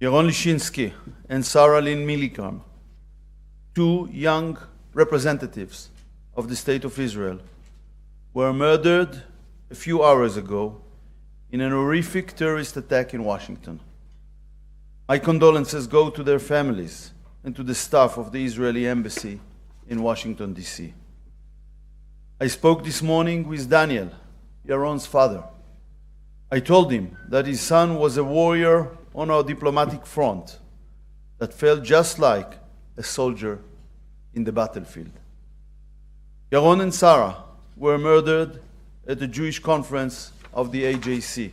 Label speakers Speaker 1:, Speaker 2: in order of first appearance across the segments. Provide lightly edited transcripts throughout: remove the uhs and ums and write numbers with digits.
Speaker 1: Yaron Lishinsky and Sarah Lynn Milgram, two young representatives of the State of Israel, were murdered a few hours ago in an horrific terrorist attack in Washington. My condolences go to their families and to the staff of the Israeli embassy in Washington, D.C. I spoke this morning with Daniel, Yaron's father. I told him that his son was a warrior on our diplomatic front that felt just like a soldier in the battlefield. Yaron and Sarah were murdered at the Jewish conference of the AJC.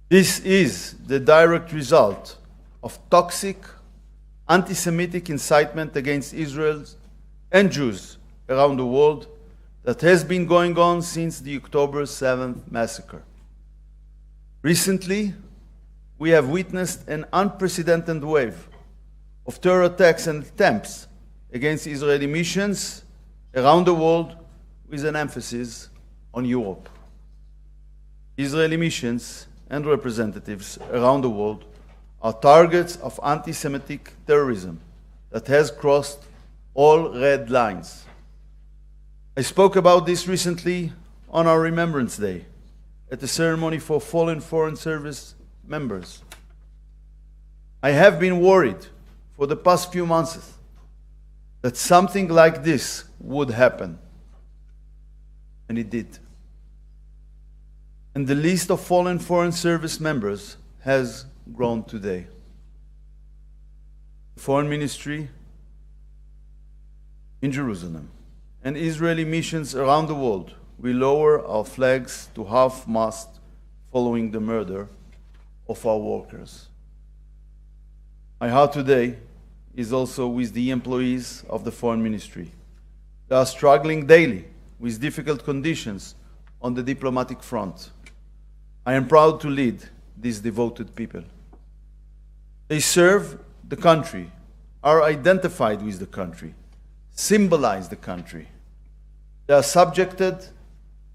Speaker 1: This is the direct result of toxic, anti-Semitic incitement against Israel and Jews around the world that has been going on since the October 7th massacre. Recently, we have witnessed an unprecedented wave of terror attacks and attempts against Israeli missions around the world, with an emphasis on Europe. Israeli missions and representatives around the world are targets of anti-Semitic terrorism that has crossed all red lines. I spoke about this recently on our Remembrance Day at the ceremony for fallen Foreign Service members. I have been worried for the past few months that something like this would happen. And it did. And the list of fallen Foreign Service members has grown today. The Foreign Ministry in Jerusalem and Israeli missions around the world will lower our flags to half-mast following the murder of our workers. My heart today is also with the employees of the Foreign Ministry. They are struggling daily with difficult conditions on the diplomatic front. I am proud to lead these devoted people. They serve the country, are identified with the country, symbolize the country. They are subjected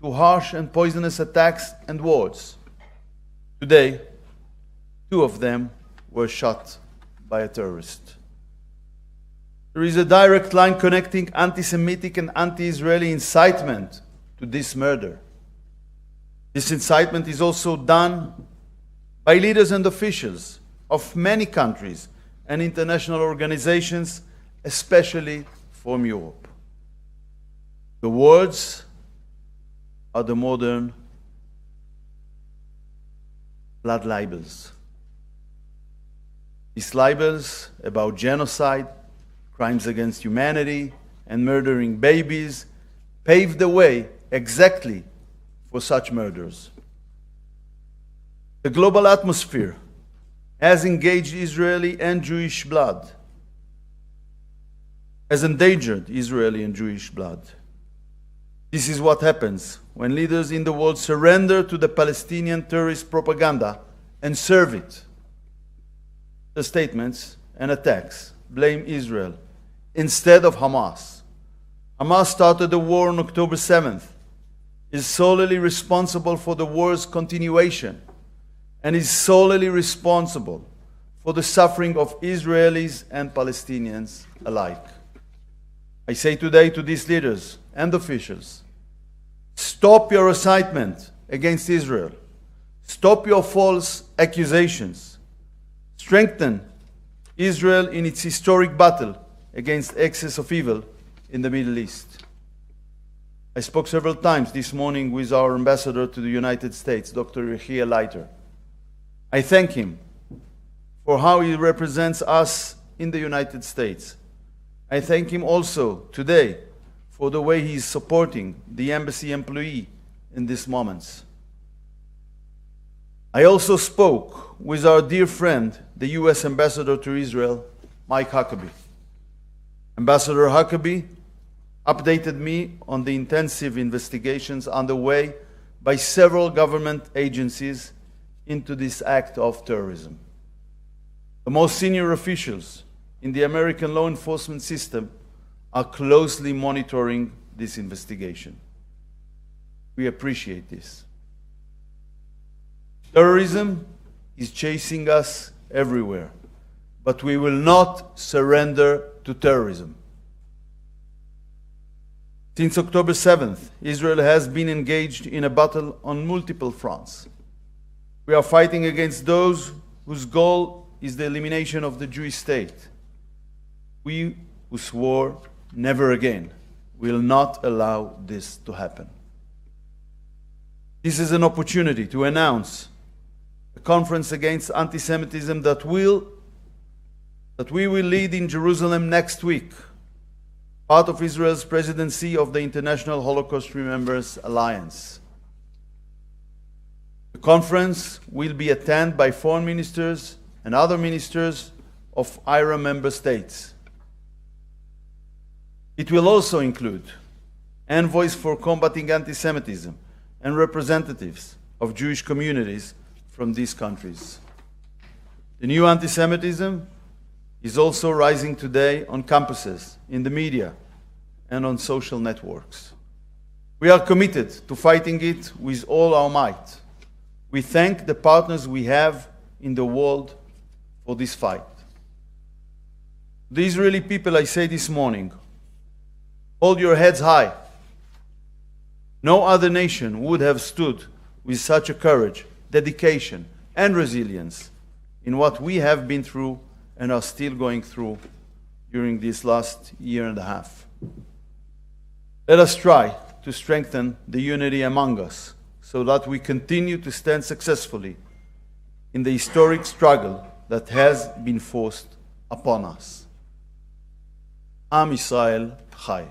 Speaker 1: to harsh and poisonous attacks and wars. Today, two of them were shot by a terrorist. There is a direct line connecting anti-Semitic and anti-Israeli incitement to this murder. This incitement is also done by leaders and officials of many countries and international organizations, especially from Europe. The words are the modern blood libels. These libels about genocide, crimes against humanity, and murdering babies paved the way exactly for such murders. The global atmosphere has engaged Israeli and Jewish blood, has endangered Israeli and Jewish blood. This is what happens when leaders in the world surrender to the Palestinian terrorist propaganda and serve it. The statements and attacks blame Israel instead of Hamas. Hamas started the war on October 7th, is solely responsible for the war's continuation, and is solely responsible for the suffering of Israelis and Palestinians alike. I say today to these leaders and officials, stop your incitement against Israel. Stop your false accusations. Strengthen Israel in its historic battle against excess of evil in the Middle East. I spoke several times this morning with our ambassador to the United States, Dr. Yehiel Leiter. I thank him for how he represents us in the United States. I thank him also today for the way he is supporting the embassy employee in these moments. I also spoke with our dear friend, the U.S. Ambassador to Israel, Mike Huckabee. Ambassador Huckabee updated me on the intensive investigations underway by several government agencies into this act of terrorism. The most senior officials in the American law enforcement system are closely monitoring this investigation. We appreciate this. Terrorism is chasing us everywhere. But we will not surrender to terrorism. Since October 7th, Israel has been engaged in a battle on multiple fronts. We are fighting against those whose goal is the elimination of the Jewish state. We who swore never again will not allow this to happen. This is an opportunity to announce a conference against anti-Semitism that we will lead in Jerusalem next week, part of Israel's presidency of the International Holocaust Remembrance Alliance. The conference will be attended by foreign ministers and other ministers of IHRA member states. It will also include envoys for combating anti-Semitism and representatives of Jewish communities from these countries. The new anti-Semitism is also rising today on campuses, in the media, and on social networks. We are committed to fighting it with all our might. We thank the partners we have in the world for this fight. The Israeli people, I say this morning, hold your heads high. No other nation would have stood with such a courage, dedication, and resilience in what we have been through and are still going through during this last year and a half. Let us try to strengthen the unity among us so that we continue to stand successfully in the historic struggle that has been forced upon us. Am Yisrael Chai.